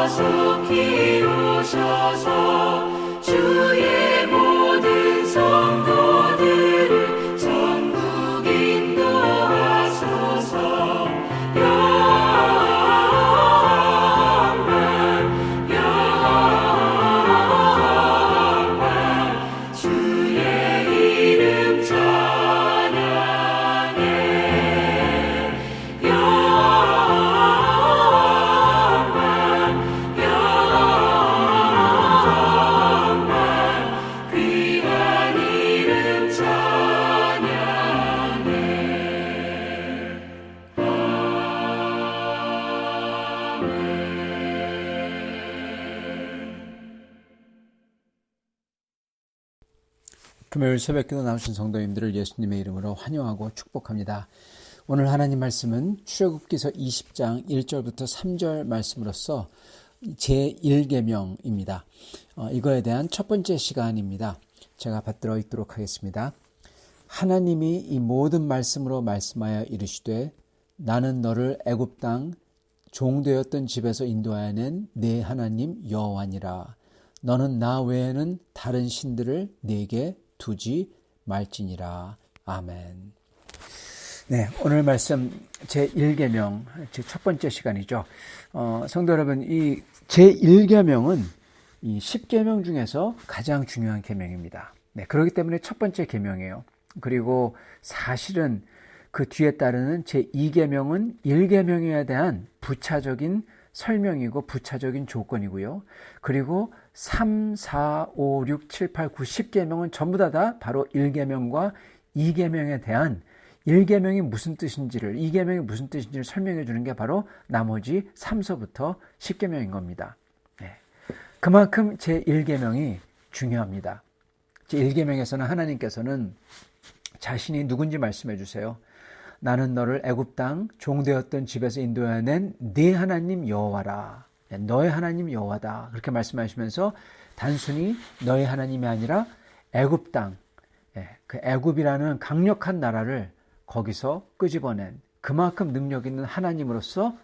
하소서 키우셔서 주의 모든 성도들을 천국 인도하소서. 영광 영광 주의 이름 찬양해. 영광 영광 귀한 이름 찬양해. 금요일 새벽기도 나오신 성도님들을 예수님의 이름으로 환영하고 축복합니다. 오늘 하나님 말씀은 출애굽기서 20장 1절부터 3절 말씀으로서 제1계명입니다. 이거에 대한 첫 번째 시간입니다. 제가 받들어 읽도록 하겠습니다. 하나님이 이 모든 말씀으로 말씀하여 이르시되 나는 너를 애굽 땅 종되었던 집에서 인도하여 낸 네 하나님 여호와니라. 너는 나 외에는 다른 신들을 네게 두지 말지니라. 아멘. 네, 오늘 말씀 제1계명, 제 첫 번째 시간이죠. 성도 여러분, 이 제1계명은 이 10계명 중에서 가장 중요한 계명입니다. 네, 그렇기 때문에 첫 번째 계명이에요. 그리고 사실은 그 뒤에 따르는 제2계명은 1계명에 대한 부차적인 설명이고 부차적인 조건이고요. 그리고 3, 4, 5, 6, 7, 8, 9, 10계명은 전부 다 바로 1계명과 2계명에 대한 1계명이 무슨 뜻인지를, 2계명이 무슨 뜻인지를 설명해 주는 게 바로 나머지 3서부터 10계명인 겁니다. 네. 그만큼 제1계명이 중요합니다. 제1계명에서는 하나님께서는 자신이 누군지 말씀해 주세요. 나는 너를 애굽 땅 종되었던 집에서 인도하여 낸 네 하나님 여호와라. 너의 하나님 여호와다. 그렇게 말씀하시면서 단순히 너의 하나님이 아니라 애굽 땅, 그 애굽이라는 강력한 나라를 거기서 끄집어낸 그만큼 능력 있는 하나님으로서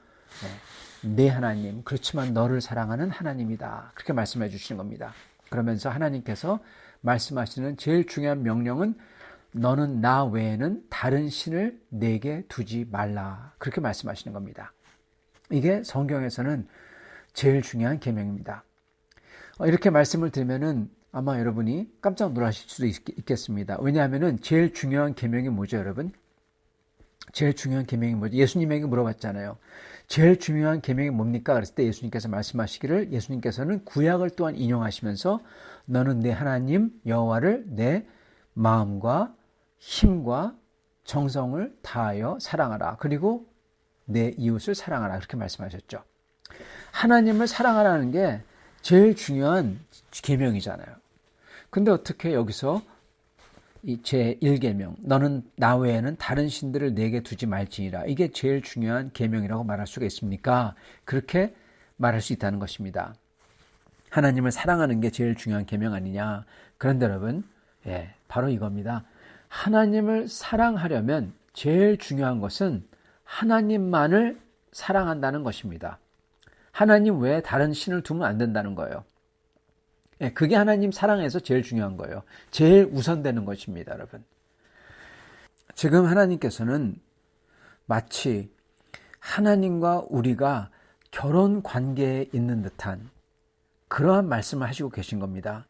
네 하나님, 그렇지만 너를 사랑하는 하나님이다. 그렇게 말씀해 주시는 겁니다. 그러면서 하나님께서 말씀하시는 제일 중요한 명령은 너는 나 외에는 다른 신을 내게 두지 말라. 그렇게 말씀하시는 겁니다. 이게 성경에서는 제일 중요한 계명입니다. 이렇게 말씀을 드리면은 아마 여러분이 깜짝 놀라실 수도 있겠습니다. 왜냐하면은 제일 중요한 계명이 뭐죠, 여러분? 제일 중요한 계명이 뭐죠? 예수님에게 물어봤잖아요. 제일 중요한 계명이 뭡니까? 그랬을 때 예수님께서 말씀하시기를, 예수님께서는 구약을 또한 인용하시면서 너는 내 하나님 여호와를 내 마음과 힘과 정성을 다하여 사랑하라. 그리고 내 이웃을 사랑하라. 그렇게 말씀하셨죠. 하나님을 사랑하라는 게 제일 중요한 계명이잖아요. 근데 어떻게 여기서 이 제1계명, 너는 나 외에는 다른 신들을 내게 두지 말지니라. 이게 제일 중요한 계명이라고 말할 수가 있습니까? 그렇게 말할 수 있다는 것입니다. 하나님을 사랑하는 게 제일 중요한 계명 아니냐. 그런데 여러분, 바로 이겁니다. 하나님을 사랑하려면 제일 중요한 것은 하나님만을 사랑한다는 것입니다. 하나님 외에 다른 신을 두면 안 된다는 거예요. 그게 하나님 사랑에서 제일 중요한 거예요. 제일 우선되는 것입니다, 여러분. 지금 하나님께서는 마치 하나님과 우리가 결혼 관계에 있는 듯한 그러한 말씀을 하시고 계신 겁니다.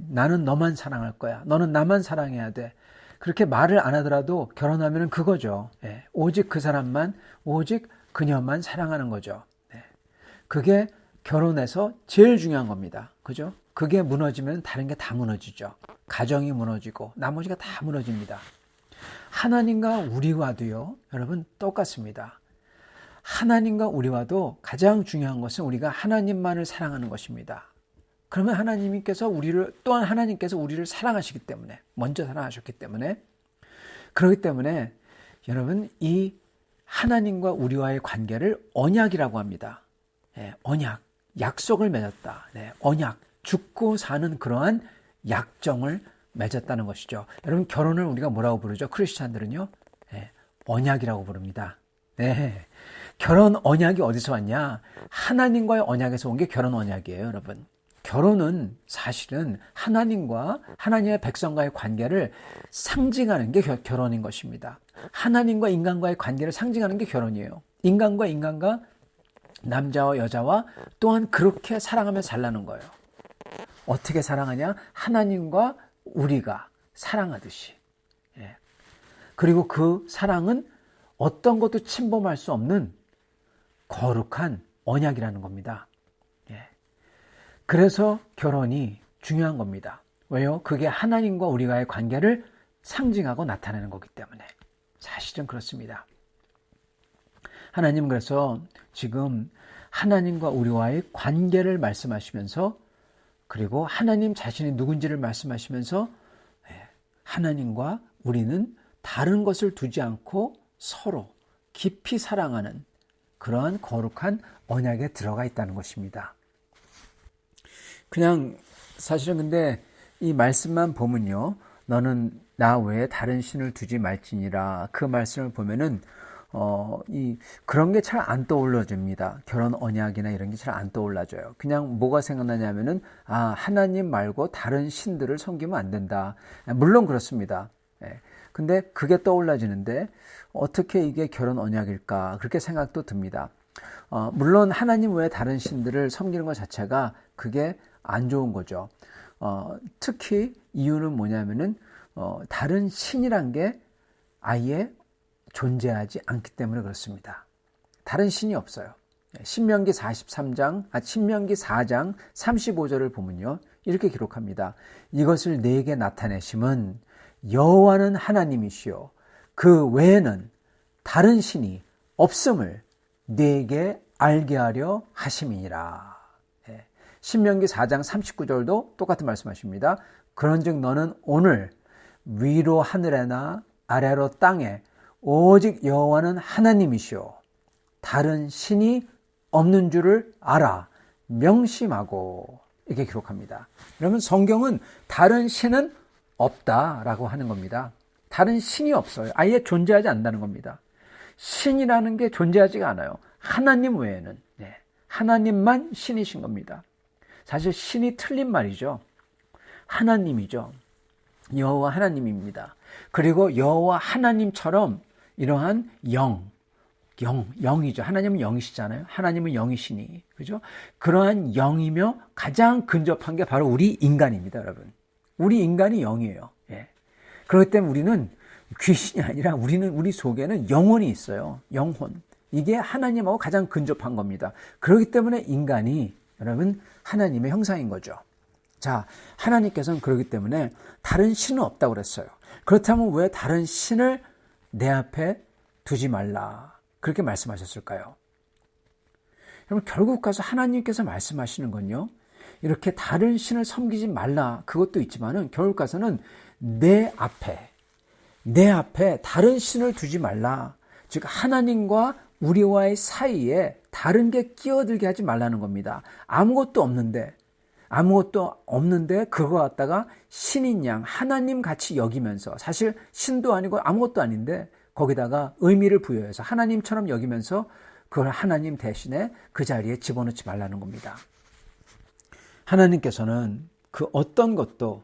나는 너만 사랑할 거야. 너는 나만 사랑해야 돼. 그렇게 말을 안 하더라도 결혼하면 그거죠. 오직 그 사람만, 오직 그녀만 사랑하는 거죠. 그게 결혼에서 제일 중요한 겁니다. 그죠? 그게 무너지면 다른 게 다 무너지죠. 가정이 무너지고 나머지가 다 무너집니다. 하나님과 우리와도요, 여러분 똑같습니다. 하나님과 우리와도 가장 중요한 것은 우리가 하나님만을 사랑하는 것입니다. 그러면 하나님께서 또한 하나님께서 우리를 사랑하시기 때문에, 먼저 사랑하셨기 때문에, 그렇기 때문에 여러분 이 하나님과 우리와의 관계를 언약이라고 합니다. 언약, 약속을 맺었다. 언약, 죽고 사는 그러한 약정을 맺었다는 것이죠. 여러분 결혼을 우리가 뭐라고 부르죠? 크리스찬들은요, 언약이라고 부릅니다. 결혼 언약이 어디서 왔냐? 하나님과의 언약에서 온 게 결혼 언약이에요, 여러분. 결혼은 사실은 하나님과 하나님의 백성과의 관계를 상징하는 게 결혼인 것입니다. 하나님과 인간과의 관계를 상징하는 게 결혼이에요. 인간과 인간과 남자와 여자와 또한 그렇게 사랑하며 살라는 거예요. 어떻게 사랑하냐? 하나님과 우리가 사랑하듯이. 예. 그리고 그 사랑은 어떤 것도 침범할 수 없는 거룩한 언약이라는 겁니다. 예. 그래서 결혼이 중요한 겁니다. 왜요? 그게 하나님과 우리와의 관계를 상징하고 나타내는 거기 때문에. 사실은 그렇습니다. 하나님 그래서 지금 하나님과 우리와의 관계를 말씀하시면서 그리고 하나님 자신이 누군지를 말씀하시면서 하나님과 우리는 다른 것을 두지 않고 서로 깊이 사랑하는 그러한 거룩한 언약에 들어가 있다는 것입니다. 그냥 사실은 근데 이 말씀만 보면요. 너는 나 외에 다른 신을 두지 말지니라. 그 말씀을 보면은 그런 게 잘 안 떠올라집니다. 결혼 언약이나 이런 게 잘 안 떠올라져요. 그냥 뭐가 생각나냐면은 하나님 말고 다른 신들을 섬기면 안 된다. 물론 그렇습니다. 근데 그게 떠올라지는데 어떻게 이게 결혼 언약일까? 그렇게 생각도 듭니다. 물론 하나님 외에 다른 신들을 섬기는 것 자체가 그게 안 좋은 거죠. 특히 이유는 뭐냐면은 다른 신이란 게 아예 존재하지 않기 때문에 그렇습니다. 다른 신이 없어요. 신명기 4장 35절을 보면요. 이렇게 기록합니다. 이것을 내게 나타내심은 여호와는 하나님이시요 그 외에는 다른 신이 없음을 내게 알게 하려 하심이니라. 신명기 4장 39절도 똑같은 말씀하십니다. 그런즉 너는 오늘 위로 하늘에나 아래로 땅에 오직 여호와는 하나님이시오 다른 신이 없는 줄을 알아 명심하고 이렇게 기록합니다. 그러면 성경은 다른 신은 없다라고 하는 겁니다. 다른 신이 없어요. 아예 존재하지 않는다는 겁니다. 신이라는 게 존재하지가 않아요. 하나님 외에는. 하나님만 신이신 겁니다. 사실 신이 틀린 말이죠. 하나님이죠. 여호와 하나님입니다. 그리고 여호와 하나님처럼 이러한 영이죠. 하나님은 영이시잖아요. 하나님은 영이시니. 그죠? 그러한 영이며 가장 근접한 게 바로 우리 인간입니다, 여러분. 우리 인간이 영이에요. 그렇기 때문에 우리는 귀신이 아니라 우리 속에는 영혼이 있어요. 영혼. 이게 하나님하고 가장 근접한 겁니다. 그렇기 때문에 인간이 여러분 하나님의 형상인 거죠. 자, 하나님께서는 그렇기 때문에 다른 신은 없다고 그랬어요. 그렇다면 왜 다른 신을 내 앞에 두지 말라 그렇게 말씀하셨을까요? 여러분 결국 가서 하나님께서 말씀하시는 건요. 이렇게 다른 신을 섬기지 말라 그것도 있지만은 결국 가서는 내 앞에 다른 신을 두지 말라. 즉 하나님과 우리와의 사이에 다른 게 끼어들게 하지 말라는 겁니다. 아무것도 없는데 그거 갖다가 신인 양 하나님 같이 여기면서 사실 신도 아니고 아무것도 아닌데 거기다가 의미를 부여해서 하나님처럼 여기면서 그걸 하나님 대신에 그 자리에 집어넣지 말라는 겁니다. 하나님께서는 그 어떤 것도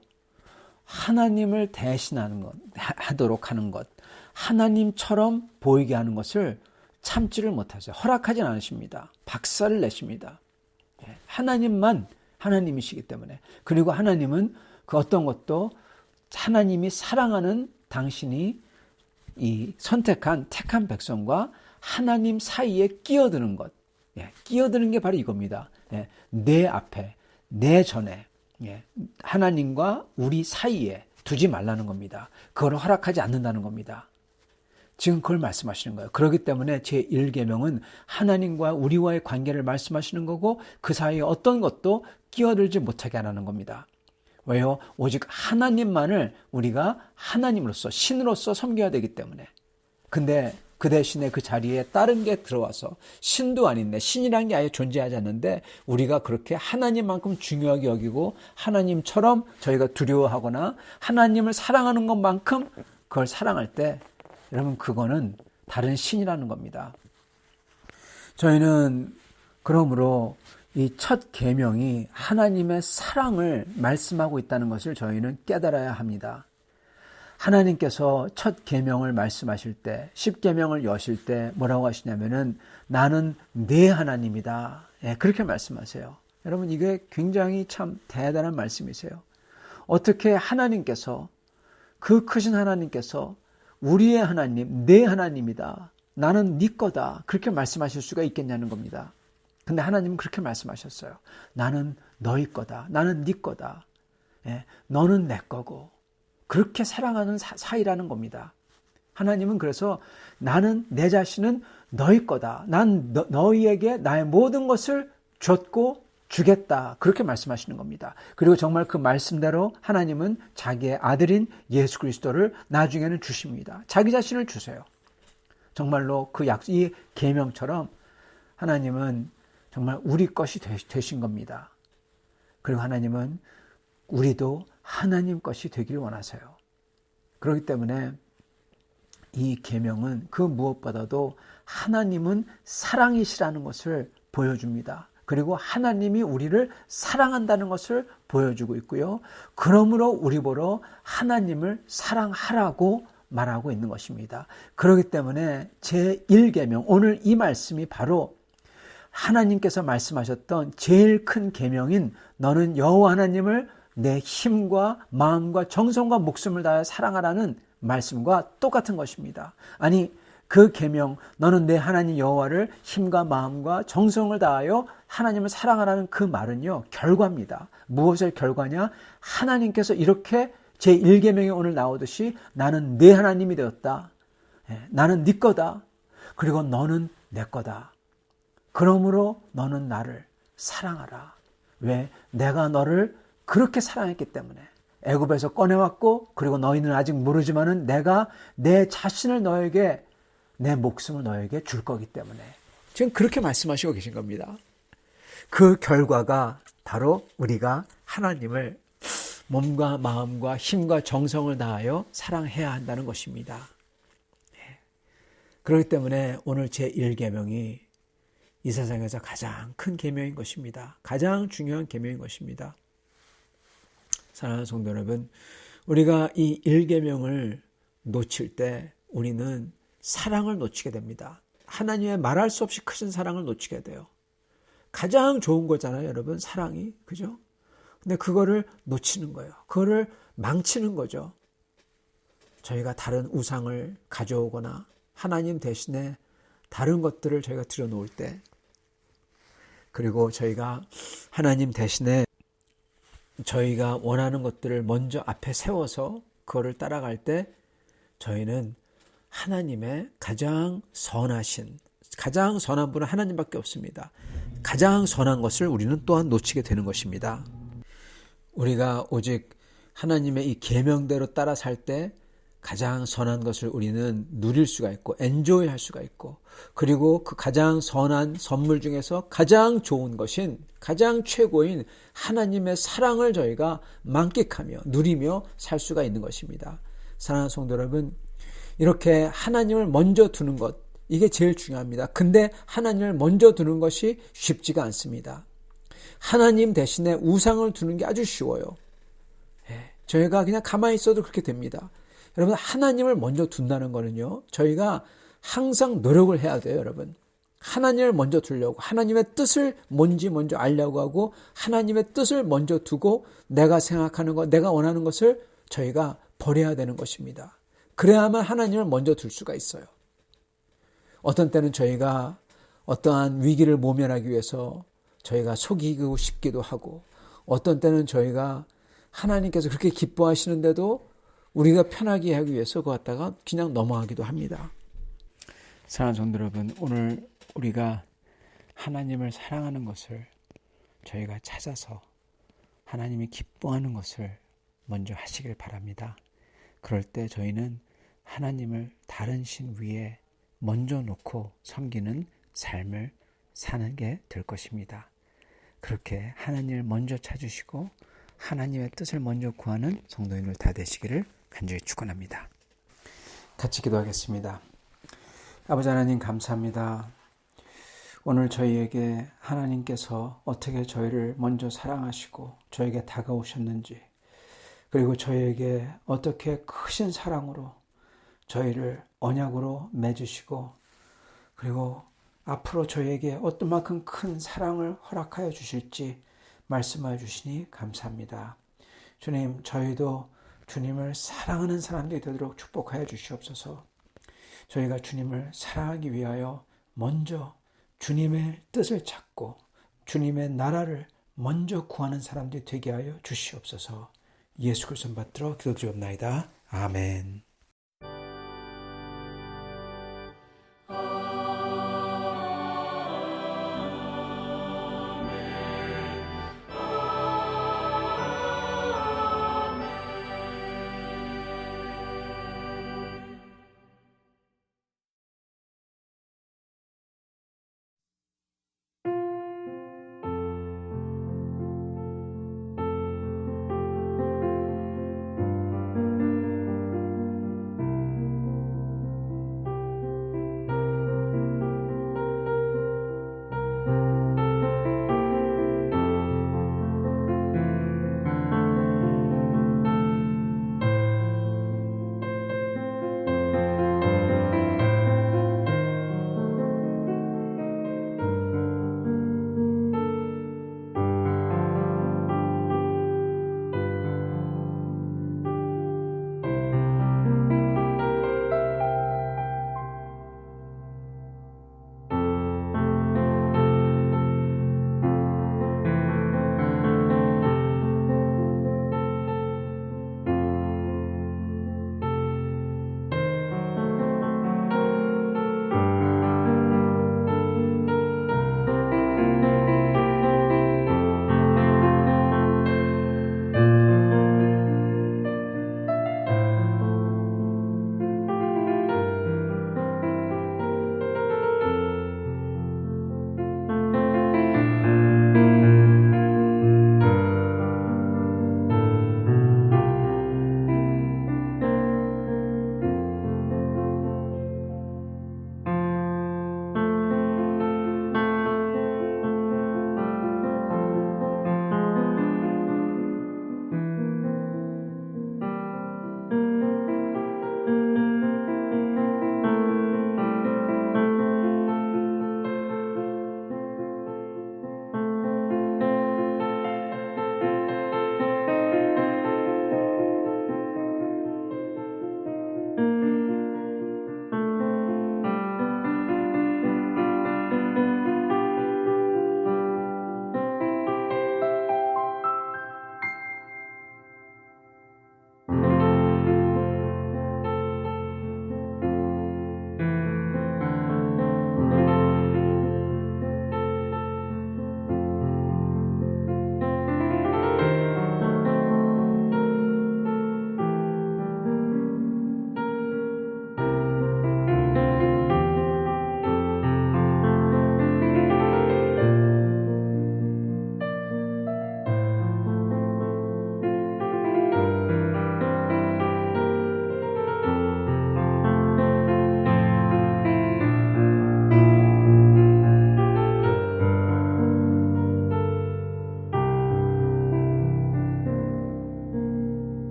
하나님을 대신하는 것, 하도록 하는 것, 하나님처럼 보이게 하는 것을 참지를 못하세요. 허락하진 않으십니다. 박살을 내십니다. 하나님만 하나님이시기 때문에. 그리고 하나님은 그 어떤 것도 하나님이 사랑하는 당신이 이 택한 백성과 하나님 사이에 끼어드는 것. 끼어드는 게 바로 이겁니다. 내 앞에, 내 전에, 하나님과 우리 사이에 두지 말라는 겁니다. 그걸 허락하지 않는다는 겁니다. 지금 그걸 말씀하시는 거예요. 그렇기 때문에 제1계명은 하나님과 우리와의 관계를 말씀하시는 거고 그 사이에 어떤 것도 끼어들지 못하게 하라는 겁니다. 왜요? 오직 하나님만을 우리가 하나님으로서 신으로서 섬겨야 되기 때문에. 근데 그 대신에 그 자리에 다른 게 들어와서 신도 아닌데 신이라는 게 아예 존재하지 않는데 우리가 그렇게 하나님만큼 중요하게 여기고 하나님처럼 저희가 두려워하거나 하나님을 사랑하는 것만큼 그걸 사랑할 때 여러분 그거는 다른 신이라는 겁니다. 저희는 그러므로 이 첫 계명이 하나님의 사랑을 말씀하고 있다는 것을 저희는 깨달아야 합니다. 하나님께서 첫 계명을 말씀하실 때, 10계명을 여실 때 뭐라고 하시냐면은 나는 네 하나님이다. 예, 그렇게 말씀하세요. 여러분, 이게 굉장히 참 대단한 말씀이세요. 어떻게 하나님께서, 그 크신 하나님께서 우리의 하나님, 내 하나님이다, 나는 네 거다, 그렇게 말씀하실 수가 있겠냐는 겁니다. 근데 하나님은 그렇게 말씀하셨어요. 나는 너희 거다, 나는 네 거다, 예, 너는 내 거고, 그렇게 사랑하는 사이라는 겁니다. 하나님은 그래서 나는, 내 자신은 너희 거다, 난 너희에게 나의 모든 것을 줬고 주겠다, 그렇게 말씀하시는 겁니다. 그리고 정말 그 말씀대로 하나님은 자기의 아들인 예수 그리스도를 나중에는 주십니다. 자기 자신을 주세요. 정말로 이 계명처럼 하나님은 정말 우리 것이 되신 겁니다. 그리고 하나님은 우리도 하나님 것이 되길 원하세요. 그렇기 때문에 이 계명은 그 무엇보다도 하나님은 사랑이시라는 것을 보여줍니다. 그리고 하나님이 우리를 사랑한다는 것을 보여주고 있고요. 그러므로 우리 보러 하나님을 사랑하라고 말하고 있는 것입니다. 그렇기 때문에 제1계명, 오늘 이 말씀이 바로 하나님께서 말씀하셨던 제일 큰 계명인 너는 여호와 하나님을 내 힘과 마음과 정성과 목숨을 다해 사랑하라는 말씀과 똑같은 것입니다. 아니, 그 계명, 너는 내 하나님 여호와를 힘과 마음과 정성을 다하여 하나님을 사랑하라는 그 말은요, 결과입니다. 무엇의 결과냐? 하나님께서 이렇게 제1계명이 오늘 나오듯이 나는 내 하나님이 되었다. 나는 네 거다. 그리고 너는 내 거다. 그러므로 너는 나를 사랑하라. 왜? 내가 너를 그렇게 사랑했기 때문에. 애굽에서 꺼내왔고, 그리고 너희는 아직 모르지만은 내가 내 자신을 너에게, 내 목숨을 너에게 줄 거기 때문에. 지금 그렇게 말씀하시고 계신 겁니다. 그 결과가 바로 우리가 하나님을 몸과 마음과 힘과 정성을 다하여 사랑해야 한다는 것입니다. 그렇기 때문에 오늘 제1계명이 이 세상에서 가장 큰 계명인 것입니다. 가장 중요한 계명인 것입니다. 사랑하는 성도 여러분, 우리가 이 1계명을 놓칠 때 우리는 사랑을 놓치게 됩니다. 하나님의 말할 수 없이 크신 사랑을 놓치게 돼요. 가장 좋은 거잖아요, 여러분, 사랑이. 그죠? 근데 그거를 놓치는 거예요. 그거를 망치는 거죠. 저희가 다른 우상을 가져오거나 하나님 대신에 다른 것들을 저희가 들여놓을 때, 그리고 저희가 하나님 대신에 저희가 원하는 것들을 먼저 앞에 세워서 그거를 따라갈 때 저희는 하나님의 가장 선하신, 가장 선한 분은 하나님밖에 없습니다. 가장 선한 것을 우리는 또한 놓치게 되는 것입니다. 우리가 오직 하나님의 이 계명대로 따라 살 때 가장 선한 것을 우리는 누릴 수가 있고 엔조이 할 수가 있고, 그리고 그 가장 선한 선물 중에서 가장 좋은 것인, 가장 최고인 하나님의 사랑을 저희가 만끽하며 누리며 살 수가 있는 것입니다. 사랑하는 성도 여러분, 이렇게 하나님을 먼저 두는 것, 이게 제일 중요합니다. 근데 하나님을 먼저 두는 것이 쉽지가 않습니다. 하나님 대신에 우상을 두는 게 아주 쉬워요. 저희가 그냥 가만히 있어도 그렇게 됩니다. 여러분, 하나님을 먼저 둔다는 거는요, 저희가 항상 노력을 해야 돼요, 여러분. 하나님을 먼저 두려고, 하나님의 뜻을 뭔지 먼저 알려고 하고, 하나님의 뜻을 먼저 두고, 내가 생각하는 것, 내가 원하는 것을 저희가 버려야 되는 것입니다. 그래야만 하나님을 먼저 둘 수가 있어요. 어떤 때는 저희가 어떠한 위기를 모면하기 위해서 저희가 속이고 싶기도 하고, 어떤 때는 저희가 하나님께서 그렇게 기뻐하시는데도 우리가 편하게 하기 위해서 그거 갖다가 그냥 넘어가기도 합니다. 사랑하는 성도 여러분, 오늘 우리가 하나님을 사랑하는 것을 저희가 찾아서 하나님이 기뻐하는 것을 먼저 하시길 바랍니다. 그럴 때 저희는 하나님을 다른 신 위에 먼저 놓고 섬기는 삶을 사는 게 될 것입니다. 그렇게 하나님을 먼저 찾으시고 하나님의 뜻을 먼저 구하는 성도님들 다 되시기를 간절히 축원합니다. 같이 기도하겠습니다. 아버지 하나님, 감사합니다. 오늘 저희에게 하나님께서 어떻게 저희를 먼저 사랑하시고 저에게 다가오셨는지, 그리고 저희에게 어떻게 크신 사랑으로 저희를 언약으로 맺으시고, 그리고 앞으로 저희에게 어떤 만큼 큰 사랑을 허락하여 주실지 말씀하여 주시니 감사합니다. 주님, 저희도 주님을 사랑하는 사람들이 되도록 축복하여 주시옵소서. 저희가 주님을 사랑하기 위하여 먼저 주님의 뜻을 찾고 주님의 나라를 먼저 구하는 사람들이 되게 하여 주시옵소서. 예수 그리스도 받들어 기도드리옵나이다. 아멘.